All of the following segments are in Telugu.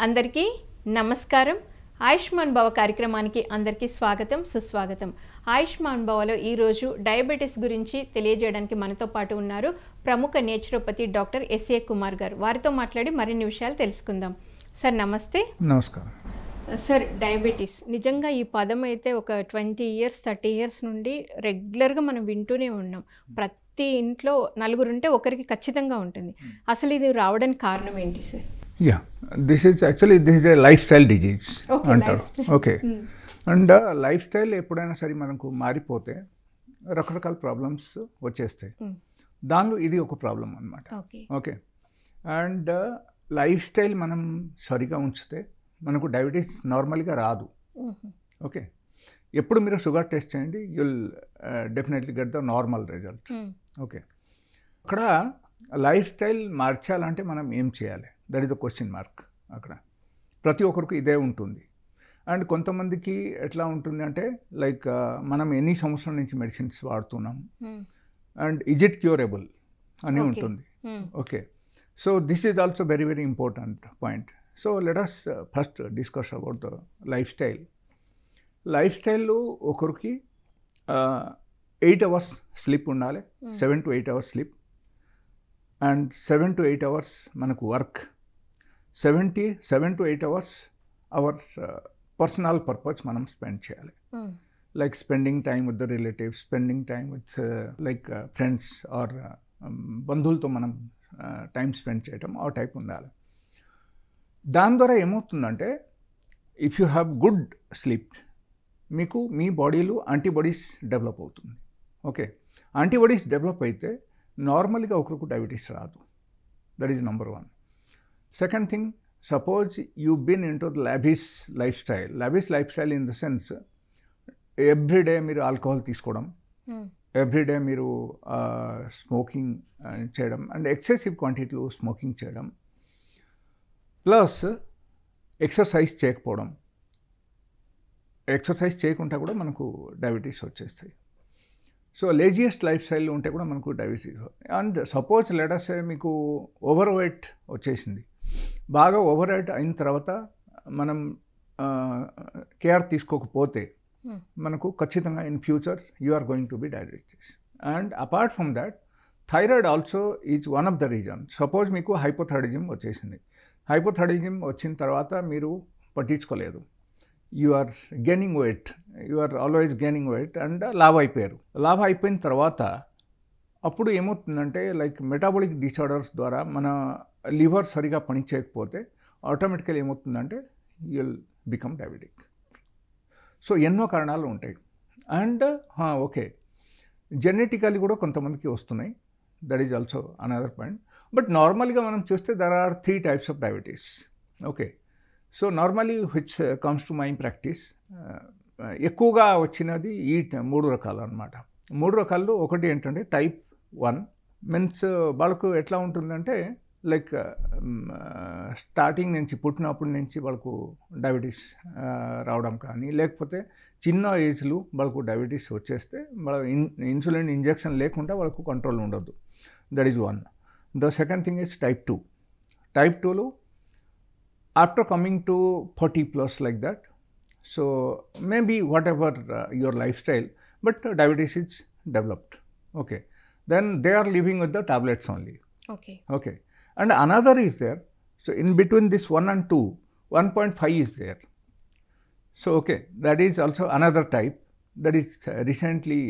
అందరికీ నమస్కారం. ఆయుష్మాన్ భవ కార్యక్రమానికి అందరికీ స్వాగతం, సుస్వాగతం. ఆయుష్మాన్ భవలో ఈరోజు డయాబెటీస్ గురించి తెలియజేయడానికి మనతో పాటు ఉన్నారు ప్రముఖ నేచురోపతి డాక్టర్ ఎస్ఏ కుమార్ గారు. వారితో మాట్లాడి మరిన్ని విషయాలు తెలుసుకుందాం. సార్ నమస్తే. నమస్కారం సార్, డయాబెటీస్ నిజంగా ఈ పదం అయితే ఒక 20 years 30 years నుండి రెగ్యులర్గా మనం వింటూనే ఉన్నాం. ప్రతి ఇంట్లో నలుగురుంటే ఒకరికి ఖచ్చితంగా ఉంటుంది. అసలు ఇది రావడానికి కారణం ఏంటి sir? This is a life style disease అంటారు. ఓకే, అండ్ లైఫ్ స్టైల్ ఎప్పుడైనా సరే మనకు మారిపోతే రకరకాల ప్రాబ్లమ్స్ వచ్చేస్తాయి. దానిలో ఇది ఒక ప్రాబ్లం అన్నమాట. ఓకే, అండ్ లైఫ్ స్టైల్ మనం సరిగా ఉంచితే మనకు డయాబెటీస్ నార్మల్గా రాదు. ఓకే, ఎప్పుడు మీరు షుగర్ టెస్ట్ చేయండి, you'll definitely get the normal result. Okay, అక్కడ లైఫ్ స్టైల్ మార్చాలంటే మనం ఏం చేయాలి, that is the question mark. అక్కడ ప్రతి ఒక్కరికి ఇదే ఉంటుంది. అండ్ కొంతమందికి ఎట్లా ఉంటుంది అంటే లైక్ మనం ఎన్ని సంవత్సరాల నుంచి మెడిసిన్స్ వాడుతున్నాం అండ్ ఇజ్ ఇట్ క్యూరబుల్ అని ఉంటుంది. Okay, so this is also very very important point. So let us first discuss about the life style. Life స్టైల్లో ఒకరికి 8 hours స్లీప్ ఉండాలి, 7 to 8 hours sleep, and 7 to 8 hours మనకు work, 7 to 8 hours our personal purpose మనం స్పెండ్ చేయాలి. Like spending time with the relatives, spending time with like friends or బంధువులతో మనం టైం స్పెండ్ చేయటం ఆ టైప్ ఉండాలి. దాని ద్వారా ఏమవుతుందంటే if you have good sleep మీకు మీ బాడీలో యాంటీబాడీస్ డెవలప్ అవుతుంది. ఓకే, యాంటీబాడీస్ డెవలప్ అయితే నార్మల్గా ఒకరికి డయాబెటీస్ రాదు. That is number 1. Second thing, suppose you been in to the lavish life style in the sense everyday మీరు ఆల్కహాల్ తీసుకోవడం, ఎవ్రీడే మీరు స్మోకింగ్ చేయడం అండ్ ఎక్సెసివ్ క్వాంటిటీలో స్మోకింగ్ చేయడం, ప్లస్ ఎక్సర్సైజ్ చేయకపోవడం. ఎక్సర్సైజ్ చేయకుండా కూడా మనకు డయాబెటీస్ వచ్చేస్తాయి. సో లేజియస్ట్ లైఫ్ స్టైల్ ఉంటే కూడా మనకు డయాబెటీస్. అండ్ సపోజ్ లెటస్ మీకు ఓవర్ వెయిట్ వచ్చేసింది, బాగా ఓవర్ వెయిట్ అయిన తర్వాత మనం కేర్ తీసుకోకపోతే మనకు ఖచ్చితంగా in future you are going to be diabetes. And apart from that thyroid also is one of the reason. సపోజ్ మీకు హైపోథైరాయిడిజం వచ్చేసింది, హైపోథైరాయిడిజం వచ్చిన తర్వాత మీరు పట్టించుకోలేదు, you are gaining weight, you are always gaining weight and లావ్ అయిపోయారు. లావ్ అయిపోయిన తర్వాత అప్పుడు ఏమవుతుందంటే లైక్ మెటాబాలిక్ డిసార్డర్స్ ద్వారా మన లివర్ సరిగా పనిచేయకపోతే ఆటోమేటికల్ ఏమవుతుందంటే you will become diabetic. So ఎన్నో కారణాలు ఉంటాయి. అండ్ ఓకే, జెనెటికల్లీ కూడా కొంతమందికి వస్తున్నాయి, that is also another point. But నార్మల్గా మనం చూస్తే there are 3 types of diabetes. Okay, so normally which comes to my practice ఎక్కువగా వచ్చినది ఈ 3 రకాలు అనమాట. 3 రకాల్లో ఒకటి ఏంటంటే టైప్ 1 మీన్స్ వాళ్ళకు ఎట్లా ఉంటుందంటే లైక్ స్టార్టింగ్ నుంచి పుట్టినప్పటి నుంచి వాళ్ళకు డయాబెటీస్ రావడం కానీ, లేకపోతే చిన్న ఏజ్లో వాళ్ళకు డయాబెటీస్ వచ్చేస్తే వాళ్ళ ఇన్సులిన్ ఇంజెక్షన్ లేకుండా వాళ్ళకు కంట్రోల్ ఉండదు. That is 1. The second thing is type 2. Type 2లో after coming to 40+ like that, so maybe whatever your lifestyle, but diabetes is developed. Okay, then they are living with the tablets only. Okay, and another is there. So in between this 1 and 2, 1.5 is there. So okay, that is also another type that is recently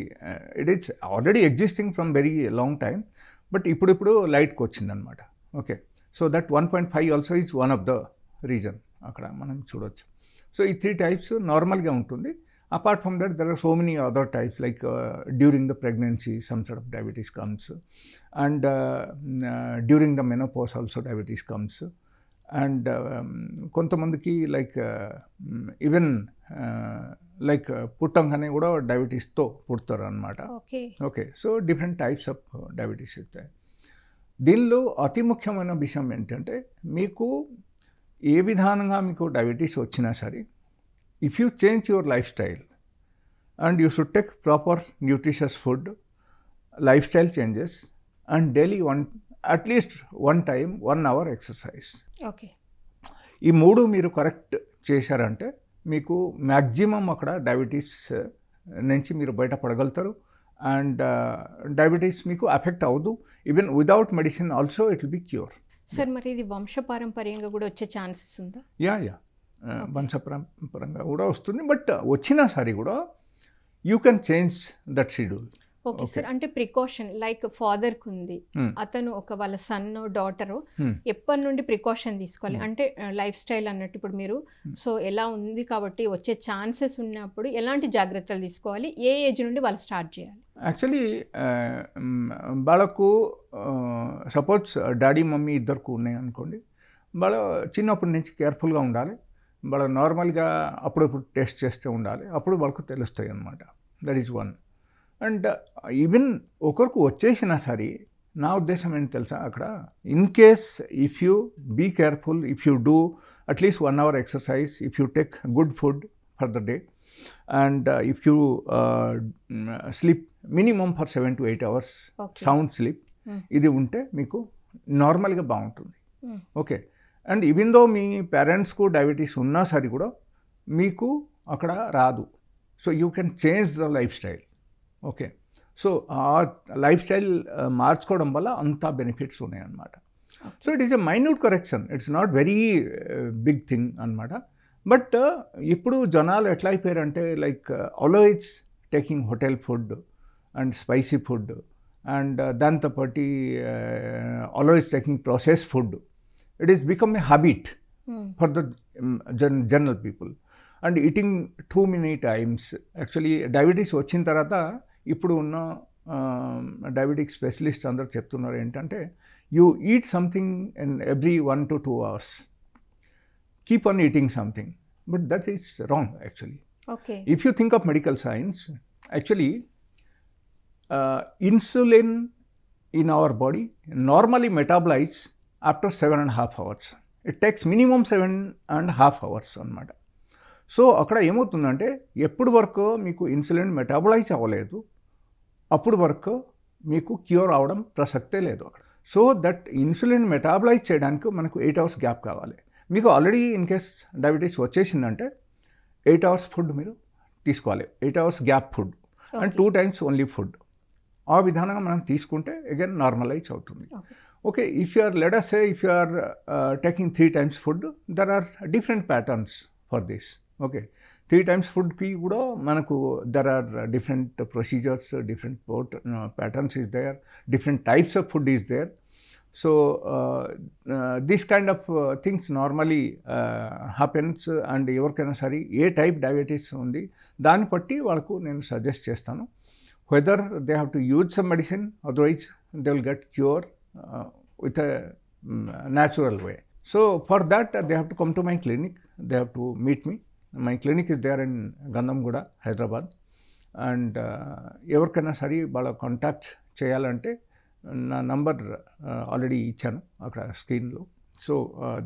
it is already existing from very long time, but ఇప్పుడు లైట్కి వచ్చిందనమాట. Okay, so that 1.5 also is one of the reason అక్కడ మనం చూడవచ్చు. సో ఈ 3 types నార్మల్గా ఉంటుంది. Apart from that there are so many other types like during the pregnancy some sort of diabetes comes, and during the menopause also diabetes comes. And కొంతమందికి లైక్ ఈవెన్ లైక్ పుట్టంగానే కూడా డయాబెటీస్తో పుడతారు అనమాట. Okay, so different types of diabetes ఉంటాయి. దీనిలో అతి ముఖ్యమైన విషయం ఏంటంటే మీకు ఏ విధానంగా మీకు డయాబెటీస్ వచ్చినా సరే, if you change your life style and you should take proper nutritious food, life style changes and daily at least 1 time 1 hour exercise. Okay. ఈ 3 మీరు కరెక్ట్ చేశారంటే మీకు మ్యాక్సిమం అక్కడ డయాబెటీస్ నుంచి మీరు బయటపడగలుగుతారు. అండ్ డయాబెటీస్ మీకు అఫెక్ట్ అవ్వదు. Even without medicine also it will be cure. Sir మరి ఇది వంశపారంపర్యంగా కూడా వచ్చే ఛాన్సెస్ ఉందా? యా వంశపారంపరంగా కూడా వస్తుంది. బట్ వచ్చినా సరే కూడా you can change that schedule. Okay sir, అంటే ప్రికాషన్ లైక్ ఫాదర్కి ఉంది, అతను వాళ్ళ సన్ డాటరు ఎప్పటి నుండి ప్రికాషన్ తీసుకోవాలి అంటే లైఫ్ స్టైల్ అన్నట్టు ఇప్పుడు మీరు సో ఎలా ఉంది కాబట్టి వచ్చే ఛాన్సెస్ ఉన్నప్పుడు ఎలాంటి జాగ్రత్తలు తీసుకోవాలి, ఏ ఏజ్ నుండి వాళ్ళు స్టార్ట్ చేయాలి? యాక్చువల్లీ వాళ్ళకు సపోజ్ డాడీ మమ్మీ ఇద్దరికి ఉన్నాయి అనుకోండి, వాళ్ళ చిన్నప్పటి నుంచి కేర్ఫుల్గా ఉండాలి. వాళ్ళ నార్మల్గా అప్పుడప్పుడు టెస్ట్ చేస్తూ ఉండాలి, అప్పుడు వాళ్ళకు తెలుస్తాయి అన్నమాట. That is one. And even ఒకరికి వచ్చేసినా సరే నా ఉద్దేశం ఏంటి తెలుసా, అక్కడ in case if you be careful, if you do at least 1 hour exercise, if you take good food for the day, and if you sleep minimum for 7 to 8 hours sound sleep, ఇది ఉంటే మీకు నార్మల్గా బాగుంటుంది. ఓకే. అండ్ ఈవెన్ దో మీ పేరెంట్స్కు డయాబెటీస్ ఉన్నా సరే కూడా మీకు అక్కడ రాదు. So you can change the life style. Okay. So ఆ లైఫ్ స్టైల్ మార్చుకోవడం వల్ల అంతా బెనిఫిట్స్ ఉన్నాయన్నమాట. So it is a minute correction, it's not very big thing అనమాట. బట్ ఇప్పుడు జనాలు ఎట్లా అయిపోయారంటే like always taking hotel food and spicy food, and దాంతోపాటి always taking process food. It is become a habit for the general people and eating too many times. Actually diabetes వచ్చిన తర్వాత ఇప్పుడు ఉన్న డయాబెటిక్ స్పెషలిస్ట్ అందరూ చెప్తున్నారు ఏంటంటే you eat something in every 1 to 2 hours. Keep on eating something, but that is wrong actually. Okay. If you think of medical science, actually insulin in our body normally metabolize after 7.5 hours. It takes minimum 7.5 hours అన్నమాట. సో అక్కడ ఏమవుతుందంటే ఎప్పుడు వరకు మీకు ఇన్సులిన్ మెటాబలైజ్ అవ్వలేదు అప్పుడు వరకు మీకు క్యూర్ అవడం ప్రసక్తే లేదు అక్కడ. సో దట్ ఇన్సులిన్ మెటాబలైజ్ చేయడానికి మనకు 8 hours గ్యాప్ కావాలి. మీకు ఆల్రెడీ ఇన్ కేస్ డయాబెటీస్ వచ్చేసిందంటే 8 hours ఫుడ్ మీరు తీసుకోవాలి, 8 hours gap food and 2 times only food. ఆ విధానంగా మనం తీసుకుంటే అగైన్ నార్మలైజ్ అవుతుంది. Okay. If you are let us say if you are taking 3 times food, there are different patterns for this. Okay. 3 times ఫుడ్కి కూడా మనకు there are different procedures, different patterns is there, different types of food is there. So this kind of things normally happens. And ఎవరికైనా సరే ఏ టైప్ డయాబెటీస్ ఉంది దాన్ని బట్టి వాళ్ళకు నేను సజెస్ట్ చేస్తాను whether they have to use some medicine, otherwise they will get cure with a natural way. So for that they have to come to my clinic, they have to meet me. My clinic is there in Gandamguda, Hyderabad. And ఎవరికైనా సరే వాళ్ళ కాంటాక్ట్ చేయాలంటే నా నంబర్ ఆల్రెడీ ఇచ్చాను అక్కడ స్క్రీన్లో. So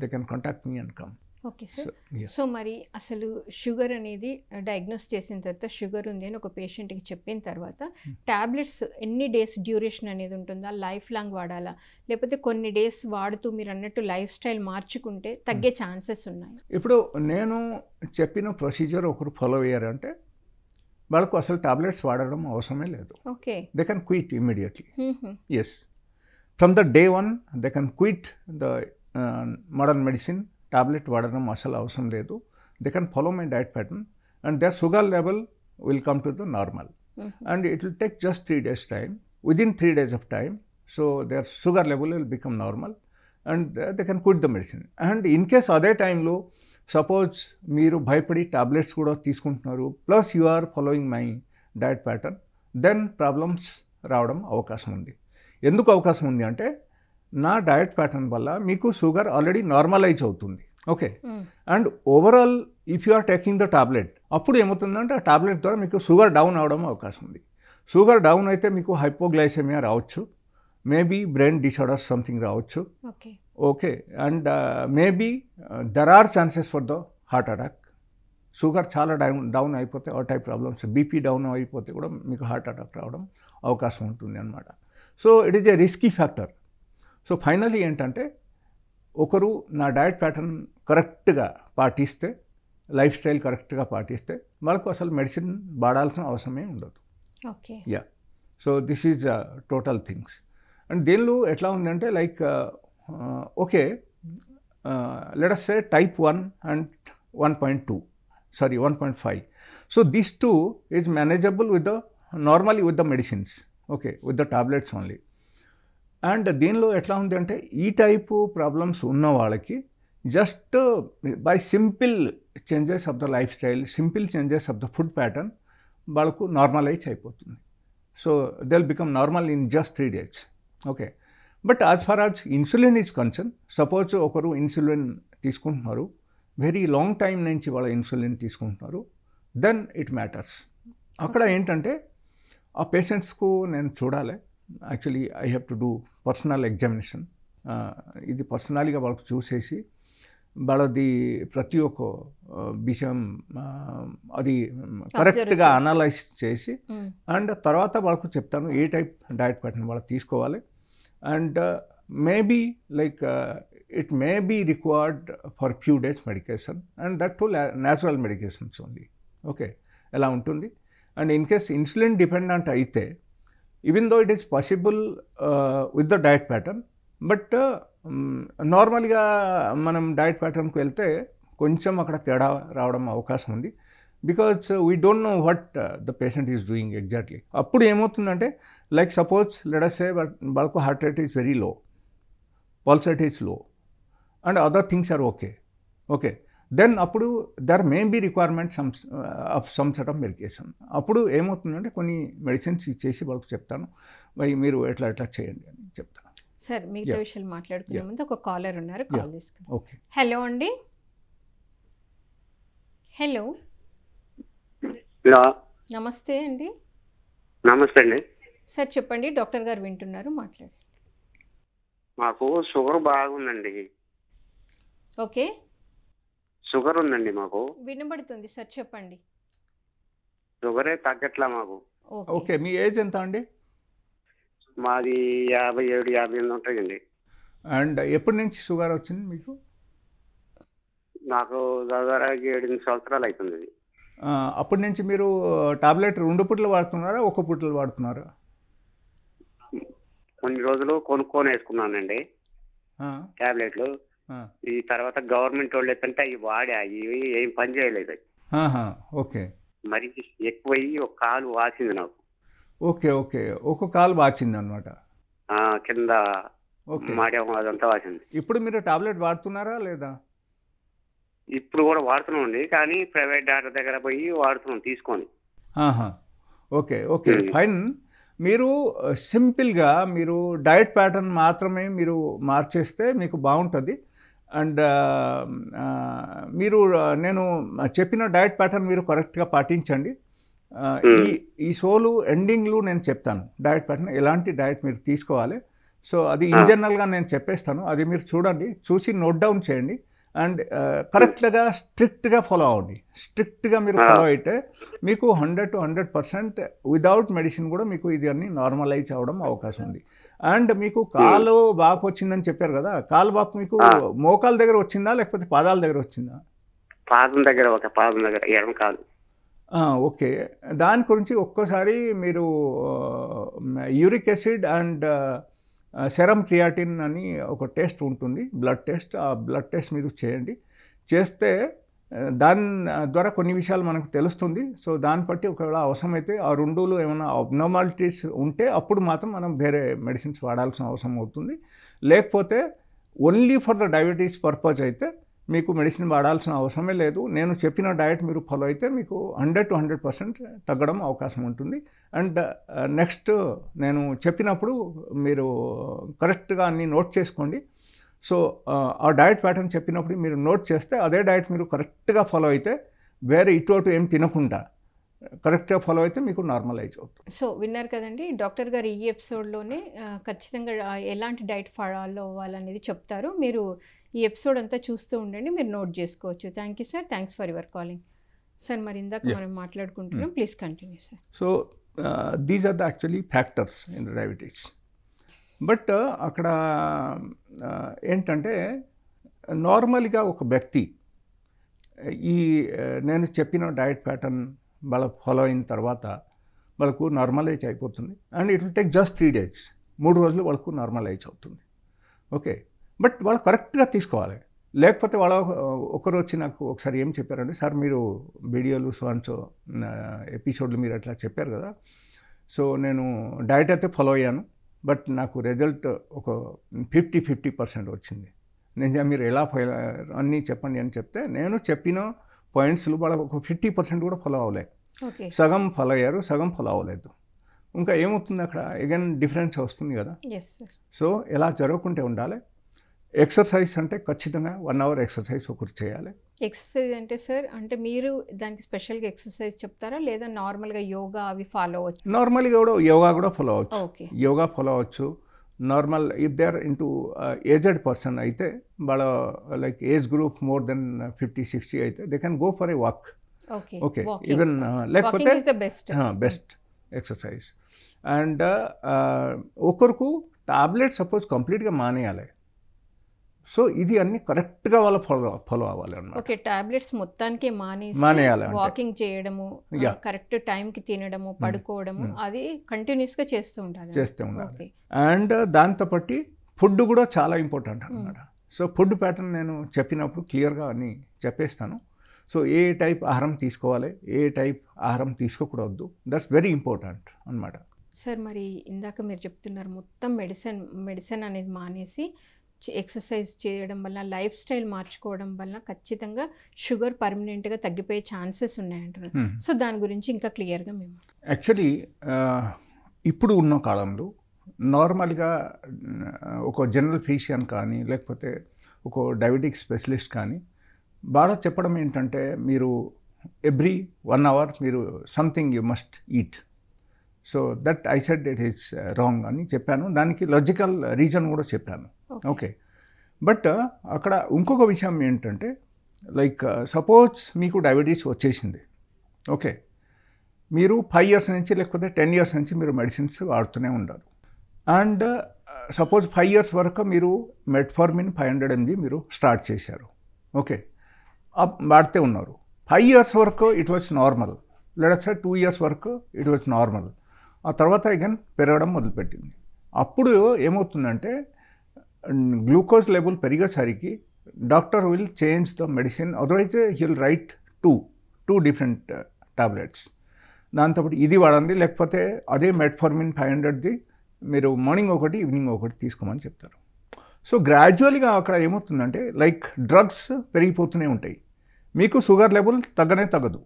they can contact me and come. Okay sir. So మరి అసలు షుగర్ అనేది డయాగ్నోస్ చేసిన తర్వాత షుగర్ ఉంది అని ఒక పేషెంట్కి చెప్పిన తర్వాత ట్యాబ్లెట్స్ ఎన్ని డేస్ డ్యూరేషన్ అనేది ఉంటుందా, లైఫ్ లాంగ్ వాడాలా, లేకపోతే కొన్ని డేస్ వాడుతూ మీరు అన్నట్టు లైఫ్ స్టైల్ మార్చుకుంటే తగ్గే ఛాన్సెస్ ఉన్నాయి? ఇప్పుడు నేను చెప్పిన ప్రొసీజర్ ఒకరు ఫాలో అయ్యారంటే వాళ్ళకు అసలు టాబ్లెట్స్ వాడడం అవసరమే లేదు. Okay. They can quit immediately. Yes, from the day 1 they can quit the modern medicine. Tablet వాడడం అసలు అవసరం లేదు. They can follow my diet pattern and their sugar level will come to the normal. And it will take just 3 days time. Within 3 days of time so their sugar level will become normal and they can quit the medicine. And in case అదే టైంలో సపోజ్ మీరు భయపడి టాబ్లెట్స్ కూడా తీసుకుంటున్నారు plus you are following my diet pattern, then problems రావడం అవకాశం ఉంది. ఎందుకు అవకాశం ఉంది అంటే నా డయట్ ప్యాటర్న్ వల్ల మీకు షుగర్ ఆల్రెడీ నార్మలైజ్ అవుతుంది. Okay. And overall if you are taking the tablet అప్పుడు ఏమవుతుందంటే ఆ టాబ్లెట్ ద్వారా మీకు షుగర్ డౌన్ అవడం అవకాశం ఉంది. షుగర్ డౌన్ అయితే మీకు హైపోగ్లైసెమియా రావచ్చు, మేబీ బ్రెయిన్ డిసార్డర్స్ సంథింగ్ రావచ్చు. Okay. And maybe there are chances for the heart attack. Sugar చాలా డౌన్ అయిపోతే ఆ టైప్ ప్రాబ్లమ్స్, బీపీ డౌన్ అయిపోతే కూడా మీకు హార్ట్ అటాక్ రావడం అవకాశం ఉంటుంది అన్నమాట. So it is a risky factor. So finally ఏంటంటే ఒకరు నా డయట్ ప్యాటర్న్ కరెక్ట్గా పాటిస్తే, లైఫ్ స్టైల్ కరెక్ట్గా పాటిస్తే వాళ్ళకు అసలు మెడిసిన్ వాడాల్సిన అవసరమే ఉండదు. Okay. Yeah. So this is total things. And దీనిలో ఎట్లా ఉందంటే like okay, let us say type 1 and 1.2, sorry 1.5. So these two is manageable with the normally with the medicines, okay, with the tablets only. And దీనిలో ఎట్లా ఉంది అంటే ఈ టైపు ప్రాబ్లమ్స్ ఉన్న వాళ్ళకి just by simple changes of the life style, simple changes of the food pattern వాళ్ళకు నార్మలైజ్ అయిపోతుంది. So they will become normal in just 3 days. Okay. But as far as insulin is concern, suppose ఒకరు ఇన్సులిన్ తీసుకుంటున్నారు, వెరీ లాంగ్ టైం నుంచి వాళ్ళ ఇన్సులిన్ తీసుకుంటున్నారు, దెన్ ఇట్ మ్యాటర్స్. అక్కడ ఏంటంటే ఆ పేషెంట్స్కు నేను చూడాలి, actually I have to do personal examination. ఇది పర్సనల్గా వాళ్ళకు చూసేసి వాళ్ళది ప్రతి ఒక్క విషయం అది కరెక్ట్గా అనలైజ్ చేసి అండ్ తర్వాత వాళ్ళకు చెప్తాను ఏ టైప్ డయట్ ప్యాటర్న్ వాళ్ళు తీసుకోవాలి. And maybe like it may be required for few days medication and that to natural medications only. Okay, ఎలా ఉంటుంది. And in case insulin dependent అయితే even though it is possible with the diet pattern, but నార్మల్గా మనం డయట్ ప్యాటర్న్కి వెళ్తే కొంచెం అక్కడ తేడా రావడం అవకాశం ఉంది. Because we don't know what the patient is doing exactly. అప్పుడు ఏమవుతుందంటే like suppose let us say వాళ్ళకు heart rate is very low, pulse rate is low and other things are okay. Okay, then అప్పుడు there may be requirement of some set of medication. అప్పుడు ఏమవుతుందంటే కొన్ని మెడిసిన్స్ ఇచ్చేసి వాళ్ళకి చెప్తాను, మీరు ఎట్లా ఎట్లా చేయండి అని చెప్తాను. సార్ మిగతా విషయాలు మాట్లాడుకునే ముందు ఒక కాలర్ ఉన్నారు, కాల్ తీసుకుంటాం. ఓకే. హలో అండి. హలో. హలో, నమస్తే అండి. నమస్తే అండి. సార్ చెప్పండి, డాక్టర్ గారు వింటున్నారు, మాట్లాడండి. మాకు షుగర్ బాగుందండి. ఓకే, షుగర్ ఉందండి మాకు. వినబడుతుంది సార్, చెప్పండి. షుగరే తగ్గట్లా మాకు. ఓకే, మీ ఏజ్ ఎంత అండి? మాది 57, 58 ఉంటాయండి. అండ్ ఎప్పటి నుంచి షుగర్ వచ్చింది మీకు? నాకు దాదాపు 7 సంవత్సరాలు అవుతుంది. అప్పటి నుంచి మీరు టాబ్లెట్ 2 పూటలు వాడుతున్నారా, 1 పూటలు వాడుతున్నారా? కొన్ని రోజులు కొనుక్కొని వేసుకున్నానండి టాబ్లెట్లు. ఈ తర్వాత గవర్నమెంట్ వాళ్ళు ఎత్తంటే అవి వాడా, ఇవి ఏం పని చేయలేదు. ఓకే, మరి ఎక్కువయ్యి ఒక కాలు వాసింది నాకు. ఓకే ఓకే, ఒక కాలు వాచింది అనమాట. కింద మాడేమో అదంతా వాసింది. ఇప్పుడు మీరు టాబ్లెట్ వాడుతున్నారా లేదా? ఇప్పుడు కూడా వాడుతున్నామండి, కానీ ప్రైవేట్ డాక్టర్ దగ్గర పోయి వాడుతున్నాం తీసుకొని. Okay okay, fine. మీరు సింపుల్గా మీరు డయట్ ప్యాటర్న్ మాత్రమే మీరు మార్చేస్తే మీకు బాగుంటుంది. అండ్ మీరు నేను చెప్పిన డయట్ ప్యాటర్న్ మీరు కరెక్ట్గా పాటించండి. ఈ షోలు ఎండింగ్లో నేను చెప్తాను డయట్ ప్యాటర్న్, ఎలాంటి డయట్ మీరు తీసుకోవాలి. సో అది ఇన్ జనరల్గా నేను చెప్పేస్తాను, అది మీరు చూడండి, చూసి నోట్ డౌన్ చేయండి అండ్ కరెక్ట్గా స్ట్రిక్ట్గా ఫాలో అవ్వండి. స్ట్రిక్ట్గా మీరు ఫాలో అయితే మీకు 100 to 100% వితౌట్ మెడిసిన్ కూడా మీకు ఇది అన్ని నార్మలైజ్ అవ్వడం అవకాశం ఉంది. అండ్ మీకు కాలు బాకు వచ్చిందని చెప్పారు కదా, కాలు బాకు మీకు మోకాల దగ్గర వచ్చిందా లేకపోతే పాదాల దగ్గర వచ్చిందా? పాదం దగ్గర, ఒక పాదం దగ్గర, ఎడమ కాలు. ఓకే, దాని గురించి ఒక్కోసారి మీరు uric acid and serum creatine అని ఒక టెస్ట్ ఉంటుంది, బ్లడ్ టెస్ట్. ఆ బ్లడ్ టెస్ట్ మీరు చేయండి. చేస్తే దాని ద్వారా కొన్ని విషయాలు మనకు తెలుస్తుంది. సో దాన్ని బట్టి ఒకవేళ అవసరమైతే ఆ రెండులో ఏమైనా అబ్నార్మాలిటీస్ ఉంటే అప్పుడు మాత్రం మనం వేరే మెడిసిన్స్ వాడాల్సిన అవసరం అవుతుంది. లేకపోతే only for the diabetes purpose అయితే మీకు మెడిసిన్ వాడాల్సిన అవసరమే లేదు. నేను చెప్పిన డయట్ మీరు ఫాలో అయితే మీకు 100 to 100% తగ్గడం అవకాశం ఉంటుంది. అండ్ నెక్స్ట్ నేను చెప్పినప్పుడు మీరు కరెక్ట్గా అన్ని నోట్ చేసుకోండి. సో ఆ డయట్ ప్యాటర్న్ చెప్పినప్పుడు మీరు నోట్ చేస్తే అదే డయట్ మీరు కరెక్ట్గా ఫాలో అయితే, వేరే ఇటు అటు ఏం తినకుండా కరెక్ట్గా ఫాలో అయితే మీకు నార్మలైజ్ అవుతుంది. సో విన్నారు కదండి, డాక్టర్ గారు ఈ ఎపిసోడ్లోనే ఖచ్చితంగా ఎలాంటి డైట్ ఫాలో అవ్వాలనేది చెప్తారు. మీరు ఈ ఎపిసోడ్ అంతా చూస్తూ ఉండండి, మీరు నోట్ చేసుకోవచ్చు. Thank you sir, thanks for your calling. Sir మరి ఇందాక మనం మాట్లాడుకుంటున్నాం, please continue sir. So these are the actually factors in diabetes. But అక్కడ ఏంటంటే నార్మల్గా ఒక వ్యక్తి ఈ నేను చెప్పిన డయట్ ప్యాటర్న్ వాళ్ళ ఫాలో అయిన తర్వాత వాళ్ళకు నార్మలైజ్ అయిపోతుంది. And it will take just 3 days, 3 రోజులు వాళ్ళకు నార్మలైజ్ అవుతుంది. ఓకే, బట్ వాళ్ళు కరెక్ట్గా తీసుకోవాలి. లేకపోతే వాళ్ళ ఒకరు వచ్చి నాకు ఒకసారి ఏం చెప్పారంటే, సార్ మీరు వీడియోలు సో ఎపిసోడ్లు మీరు అట్లా చెప్పారు కదా, సో నేను డయట్ అయితే ఫాలో అయ్యాను, బట్ నాకు రిజల్ట్ ఒక 50% వచ్చింది. నేను మీరు ఎలా ఫాలో అన్నీ చెప్పండి అని చెప్తే, నేను చెప్పిన పాయింట్స్లు వాళ్ళకు ఒక 50% కూడా ఫాలో అవ్వలేదు. సగం ఫాలో అయ్యారు, సగం ఫాలో అవ్వలేదు. ఇంకా ఏమవుతుంది అక్కడ అగైన్ డిఫరెన్స్ వస్తుంది కదా. సో ఎలా జరగకుంటే ఉండాలి. ఎక్సర్సైజ్ అంటే ఖచ్చితంగా 1 hour ఎక్సర్సైజ్ ఒకరు చేయాలి. ఎక్సర్సైజ్ అంటే సార్, అంటే మీరు దానికి స్పెషల్గా ఎక్సర్సైజ్ చెప్తారా లేదా నార్మల్గా యోగా అవి ఫాలో అవ్వచ్చు? నార్మల్గా కూడా యోగా కూడా ఫాలో అవ్వచ్చు. యోగా ఫాలో అవ్వచ్చు. Normal if they are into aged person అయితే, వాళ్ళ like age group more then 50-60 అయితే they can go for a walk. Okay, even లేకపోతే బెస్ట్ ఎక్సర్సైజ్. అండ్ ఒకరికి టాబ్లెట్ సపోజ్ కంప్లీట్గా మానేయాలి. సో ఇది అన్ని కరెక్ట్గా వాళ్ళ ఫాలో అవ్వాలి అన్నమాట. ఓకే, టాబ్లెట్స్ మొత్తానికి మానేయాలి. వాకింగ్ చేయడము, కరెక్ట్ టైంకి తినడము, పడుకోవడము, అది కంటిన్యూస్గా చేస్తూ ఉండాలి. అండ్ దాంతో బట్టి ఫుడ్ కూడా చాలా ఇంపార్టెంట్ అన్నమాట. సో ఫుడ్ ప్యాటర్న్ నేను చెప్పినప్పుడు క్లియర్గా అన్ని చెప్పేస్తాను. సో ఏ టైప్ ఆహారం తీసుకోవాలి, ఏ టైప్ ఆహారం తీసుకోకూడదు, దట్స్ వెరీ ఇంపార్టెంట్ అన్నమాట. సార్ మరి ఇందాక మీరు చెప్తున్నారు మొత్తం మెడిసిన్ అనేది మానేసి ఎక్సర్సైజ్ చేయడం వల్ల, లైఫ్ స్టైల్ మార్చుకోవడం వల్ల ఖచ్చితంగా షుగర్ పర్మనెంట్గా తగ్గిపోయే ఛాన్సెస్ ఉన్నాయంటున్నారు. సో దాని గురించి ఇంకా క్లియర్గా మేము యాక్చువల్లీ ఇప్పుడు ఉన్న కాలంలో నార్మల్గా ఒక జనరల్ ఫిజిషియన్ కానీ లేకపోతే ఒక డయాబెటిక్ స్పెషలిస్ట్ కానీ బాగా చెప్పడం ఏంటంటే, మీరు ఎవ్రీ 1 hour మీరు something you must eat. So that I said it is wrong అని చెప్పాను. దానికి లాజికల్ రీజన్ కూడా చెప్పాను. ఓకే, బట్ అక్కడ ఇంకొక విషయం ఏంటంటే, లైక్ సపోజ్ మీకు డయాబెటీస్ వచ్చేసింది. ఓకే, మీరు 5 years నుంచి లేకపోతే 10 years నుంచి మీరు మెడిసిన్స్ వాడుతూనే ఉండాలి. అండ్ సపోజ్ 5 years వరకు మీరు మెట్ఫార్మిన్ 500 mg మీరు స్టార్ట్ చేశారు. ఓకే, వాడితే ఉన్నారు. 5 years వరకు it was normal. Let's say 2 years వరకు ఇట్ వాజ్ నార్మల్. ఆ తర్వాత అగైన్ పెరగడం మొదలుపెట్టింది. అప్పుడు ఏమవుతుందంటే, గ్లూకోజ్ లెవెల్ పెరిగేసరికి doctor will change the medicine, otherwise he will write two different tablets. దాంతోపాటు ఇది వాడండి, లేకపోతే అదే మెట్ఫార్మిన్ 500ది మీరు మార్నింగ్ ఒకటి ఈవినింగ్ ఒకటి తీసుకోమని చెప్తారు. సో గ్రాడ్యువల్గా అక్కడ ఏమవుతుందంటే, లైక్ డ్రగ్స్ పెరిగిపోతూనే ఉంటాయి, మీకు షుగర్ లెవెల్ తగ్గదు.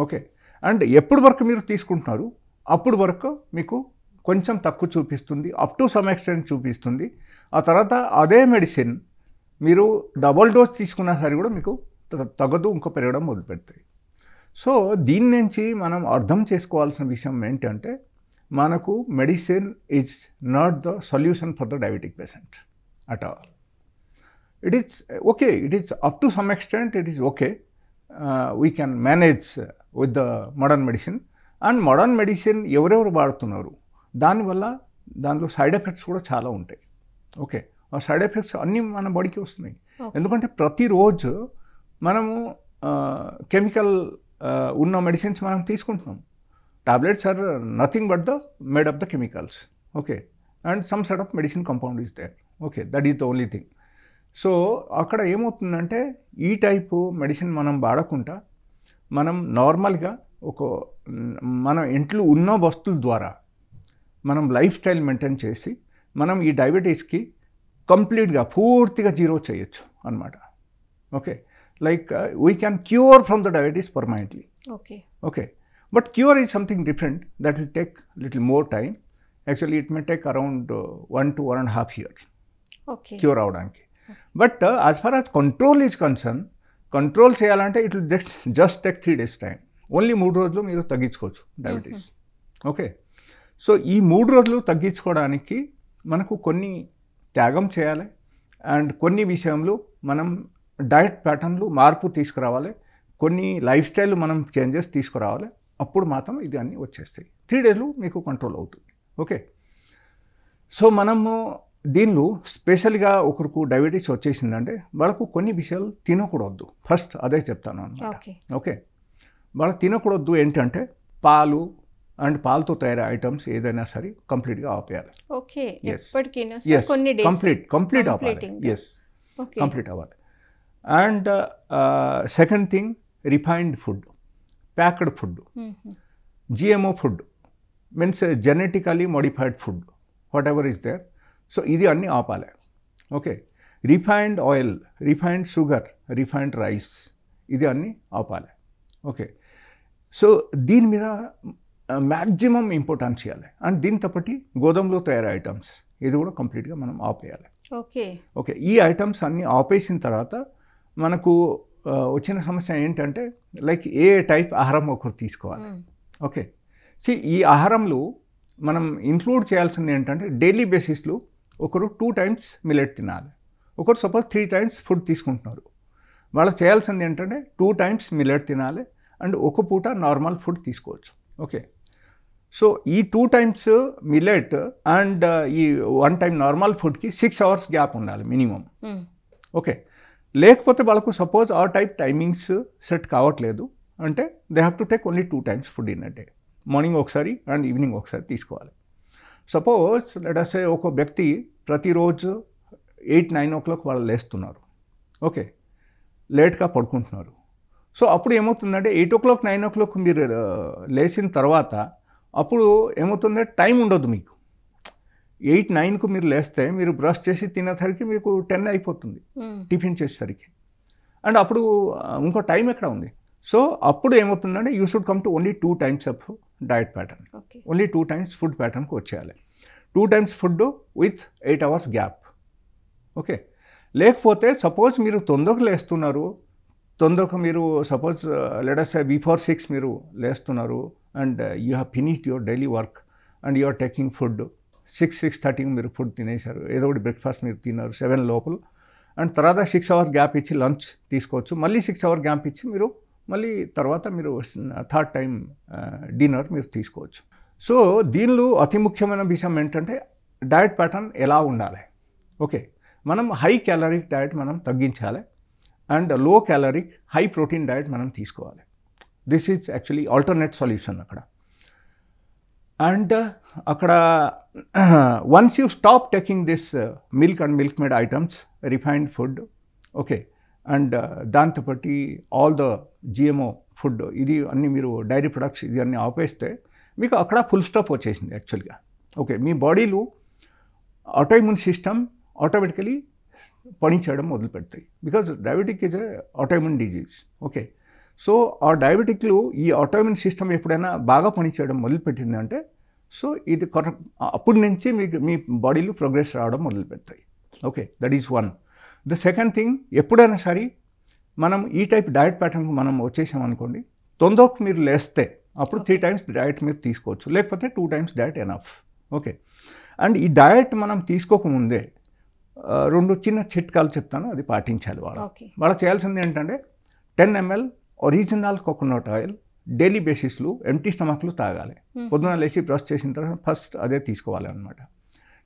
ఓకే, అండ్ ఎప్పుడు వరకు మీరు తీసుకుంటున్నారు అప్పుడు వరకు మీకు కొంచెం తక్కువ చూపిస్తుంది, అప్ టు సమ్ ఎక్స్టెంట్ చూపిస్తుంది. ఆ తర్వాత అదే మెడిసిన్ మీరు డబుల్ డోస్ తీసుకున్నా సరే కూడా మీకు తగ్గదు, ఇంకో పెరగడం మొదలుపెడతాయి. సో దీని నుంచి మనం అర్థం చేసుకోవాల్సిన విషయం ఏంటంటే, మనకు medicine is not the solution for the diabetic patient at all. It is okay, it is up to some extent it is okay. We can manage with the modern medicine. And modern medicine ఎవరెవరు వాడుతున్నారు, దానివల్ల దానిలో సైడ్ ఎఫెక్ట్స్ కూడా చాలా ఉంటాయి. ఓకే, ఆ సైడ్ ఎఫెక్ట్స్ అన్నీ మన బాడీకి వస్తున్నాయి. ఎందుకంటే ప్రతిరోజు మనము కెమికల్ ఉన్న మెడిసిన్స్ మనం తీసుకుంటున్నాం. Tablets are nothing but the made of the chemicals. Okay, and some set of medicine compound is there. Okay, that is the only thing. So అక్కడ ఏమవుతుందంటే, ఈ టైపు మెడిసిన్ మనం వాడకుండా మనం నార్మల్గా మన ఇంట్లో ఉన్న వస్తువుల ద్వారా మనం లైఫ్ స్టైల్ మెయింటైన్ చేసి మనం ఈ డయాబెటీస్కి కంప్లీట్గా పూర్తిగా జీరో చేయొచ్చు అన్నమాట. Okay, like we can cure from the diabetes permanently. Okay, but cure is something different, that will take little more time. Actually it may take around 1 to 1.5 years cure అవడానికి. But as far as control is concern, control చేయాలంటే it will just take 3 days time. Only 3 రోజులు మీరు తగ్గించుకోవచ్చు డయాబెటీస్. ఓకే, సో ఈ 3 రోజులు తగ్గించుకోవడానికి మనకు కొన్ని త్యాగం చేయాలి, అండ్ కొన్ని విషయంలో మనం డయట్ ప్యాటర్న్లు మార్పు తీసుకురావాలి, కొన్ని లైఫ్ స్టైల్ మనం చేంజెస్ తీసుకురావాలి. అప్పుడు మాత్రం ఇది అన్నీ వచ్చేస్తాయి. 3 days మీకు కంట్రోల్ అవుతుంది. ఓకే, సో మనము దీనిలో స్పెషల్గా ఒకరికి డయాబెటీస్ వచ్చేసిందంటే వాళ్ళకు కొన్ని విషయాలు తినకూడదు. ఫస్ట్ అదే చెప్తాను అన్నమాట. ఓకే, వాళ్ళు తినకూడదు ఏంటంటే పాలు అండ్ పాలతో తయారు ఐటమ్స్ ఏదైనా సరే కంప్లీట్గా ఆపేయాలి. కంప్లీట్ ఆపాలి. ఎస్, కంప్లీట్ అవ్వాలి. And second thing, refined food, packed food, GMO food means genetically modified food, whatever is there. So ఇది అన్నీ ఆపాలి. Okay, refined oil, refined sugar, refined rice, ఇది అన్నీ ఆపాలి. ఓకే, సో దీని మీద మ్యాక్సిమం ఇంపార్టెన్స్ ఇవ్వాలి. అండ్ దీంతో పాటు గోధుమలో తయారు ఐటమ్స్ ఇది కూడా కంప్లీట్గా మనం ఆపేయాలి. ఓకే, ఈ ఐటమ్స్ అన్నీ ఆపేసిన తర్వాత మనకు వచ్చిన సమస్య ఏంటంటే లైక్ ఏ టైప్ ఆహారం ఒకరు తీసుకోవాలి. ఓకే, ఈ ఆహారంలో మనం ఇంక్లూడ్ చేయాల్సింది ఏంటంటే డైలీ బేసిస్లో ఒకరు 2 times మిల్లెట్ తినాలి. ఒకరు సపోజ్ 3 times ఫుడ్ తీసుకుంటున్నారు, వాళ్ళు చేయాల్సింది ఏంటంటే 2 times మిల్లెట్ తినాలి అండ్ ఒక పూట నార్మల్ ఫుడ్ తీసుకోవచ్చు. ఓకే, సో ఈ 2 times మిల్లెట్ అండ్ ఈ 1 time నార్మల్ ఫుడ్కి 6 hours గ్యాప్ ఉండాలి మినిమం. ఓకే, లేకపోతే వాళ్ళకు సపోజ్ ఆ టైప్ టైమింగ్స్ సెట్ కావట్లేదు అంటే they have to take only 2 times food in a day. Morning ఒకసారి అండ్ ఈవినింగ్ ఒకసారి తీసుకోవాలి. సపోజ్ లెట్ అస్ సే ఒక వ్యక్తి ప్రతిరోజు 8-9 o'clock వాళ్ళు లేస్తున్నారు. ఓకే, లేట్గా పడుకుంటున్నారు. సో అప్పుడు ఏమవుతుందంటే 8 o'clock 9 o'clock మీరు లేచిన తర్వాత అప్పుడు ఏమవుతుందంటే టైం ఉండదు మీకు. 8-9కు మీరు లేస్తే మీరు బ్రష్ చేసి తినేసరికి మీకు 10 అయిపోతుంది టిఫిన్ చేసేసరికి. అండ్ అప్పుడు ఇంకో టైం ఎక్కడ ఉంది? సో అప్పుడు ఏమవుతుందంటే you should come to only 2 times of diet pattern. Only 2 times food ప్యాటర్న్కి వచ్చేయాలి. 2 times food with 8 hours gap. Okay, లేకపోతే సపోజ్ మీరు తొందరగా లేస్తున్నారు, తొందరగా మీరు suppose let us say before 6 మీరు లేస్తున్నారు and you have finished your daily work and you are taking food 6-6:30 మీరు ఫుడ్ తినేశారు, ఏదో ఒకటి బ్రేక్ఫాస్ట్ మీరు తిన్నారు 7 లోపల. అండ్ తర్వాత 6 hours గ్యాప్ ఇచ్చి లంచ్ తీసుకోవచ్చు. మళ్ళీ 6 hours గ్యాప్ ఇచ్చి మీరు మళ్ళీ తర్వాత మీరు 3rd time డిన్నర్ మీరు తీసుకోవచ్చు. సో దీనిలో అతి ముఖ్యమైన విషయం ఏంటంటే డయట్ ప్యాటర్న్ ఎలా ఉండాలి. ఓకే, మనం హై క్యాలరిక్ డయట్ మనం తగ్గించాలి అండ్ లో క్యాలరిక్ హై ప్రోటీన్ డయట్ మనం తీసుకోవాలి. This is actually alternate solution అక్కడ. అండ్ అక్కడ once you stop taking this milk and milk made items, refined food, okay, and దాంతోపాటు ఆల్ ద జిఎంఓ ఫుడ్ ఇది అన్నీ మీరు డైరీ ప్రొడక్ట్స్ ఇది అన్నీ ఆపేస్తే మీకు అక్కడ ఫుల్ స్టాప్ వచ్చేసింది యాక్చువల్గా. ఓకే, మీ బాడీలో ఆటోఇమ్యూన్ సిస్టమ్ ఆటోమేటికలీ పనిచేయడం మొదలు పెడతాయి. Because diabetic is autoimmune disease. Okay, so ఆ డయాబెటిక్లో ఈ ఆటోఇమ్యూన్ సిస్టమ్ ఎప్పుడైనా బాగా పనిచేయడం మొదలుపెట్టిందంటే సో ఇది అప్పటి నుంచి మీకు మీ బాడీలో ప్రోగ్రెస్ రావడం మొదలు పెడతాయి. Okay, that is one. The second thing, ఎప్పుడైనా సరే మనం ఈ టైప్ డయట్ ప్యాటర్న్కి మనం వచ్చేసామనుకోండి, తొందరగా మీరు లేస్తే అప్పుడు 3 times డయట్ మీరు తీసుకోవచ్చు, లేకపోతే 2 times diet enough. Okay, and ఈ డయట్ మనం తీసుకోకముందే 2 చిన్న చిట్కాలు చెప్తాను, అది పాటించాలి వాళ్ళు చేయాల్సింది ఏంటంటే 10 ml original coconut oil daily బేసిస్లో ఎంటీ స్టమక్లో తాగాలి. పొద్దున లేచి బ్రష్ చేసిన తర్వాత ఫస్ట్ అదే తీసుకోవాలి అనమాట.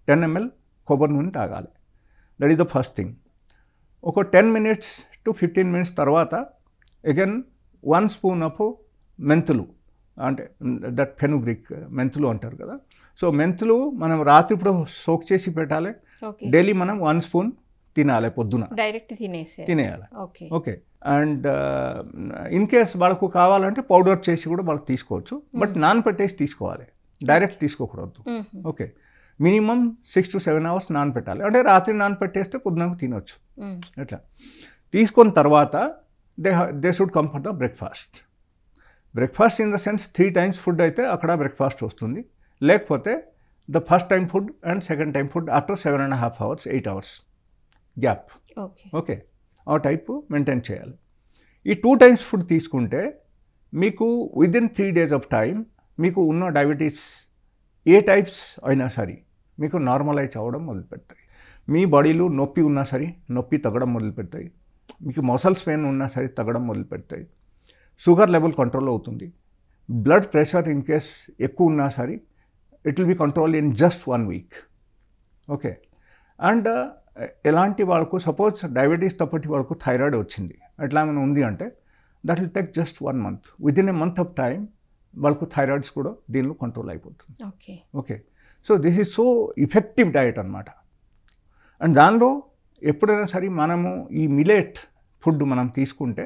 10 ml కొబ్బరి నూనె తాగాలి. That is the first thing. ఒక 10 minutes to 15 minutes తర్వాత అగైన్ 1 spoon ఆఫ్ మెంతులు, అంటే దట్ ఫెనుగ్రిక్ మెంతులు అంటారు కదా. సో మెంతులు మనం రాత్రి ఇప్పుడు సోక్ చేసి పెట్టాలి, డైలీ మనం 1 spoon తినాలి, పొద్దున డైరెక్ట్ తినేయాలి. ఓకే, అండ్ ఇన్ కేస్ వాళ్ళకు కావాలంటే పౌడర్ చేసి కూడా వాళ్ళకి తీసుకోవచ్చు, బట్ నానపెట్టేసి తీసుకోవాలి, డైరెక్ట్ తీసుకోకూడదు. ఓకే, మినిమం 6 to 7 hours నానపెట్టాలి, అంటే రాత్రి నానపెట్టేస్తే పొద్దునకు తినొచ్చు. అట్లా తీసుకున్న తర్వాత they should come for the breakfast. Breakfast in the sense 3 times food అయితే అక్కడ బ్రేక్ఫాస్ట్ వస్తుంది, లేకపోతే the first time food and second time food after 7.5 hours 8 hours gap. Okay, ఆ టైపు మెయింటైన్ చేయాలి. ఈ 2 times ఫుడ్ తీసుకుంటే మీకు విదిన్ 3 days ఆఫ్ టైం మీకు ఉన్న డయాబెటీస్ ఏ టైప్స్ అయినా సరే మీకు నార్మలైజ్ అవ్వడం మొదలు పెడతాయి. మీ బాడీలో నొప్పి ఉన్నా సరే నొప్పి తగ్గడం మొదలు పెడతాయి, మీకు మసల్స్ పెయిన్ ఉన్నా సరే తగ్గడం మొదలు పెడతాయి, షుగర్ లెవెల్ కంట్రోల్ అవుతుంది, బ్లడ్ ప్రెషర్ ఇన్ కేస్ ఎక్కువ ఉన్నా సరే it will be control in just 1 week. Okay, and ఎలాంటి వాళ్ళకు సపోజ్ డయాబెటీస్తో పాటు వాళ్ళకు థైరాయిడ్ వచ్చింది అట్లా ఏమైనా ఉంది అంటే that will take just 1 month. Within A month of time వాళ్ళకు థైరాయిడ్స్ కూడా దీనిలో కంట్రోల్ అయిపోతుంది. Okay, so this is so effective diet అనమాట. అండ్ దానిలో ఎప్పుడైనా సరే మనము ఈ మిలెట్ ఫుడ్ మనం తీసుకుంటే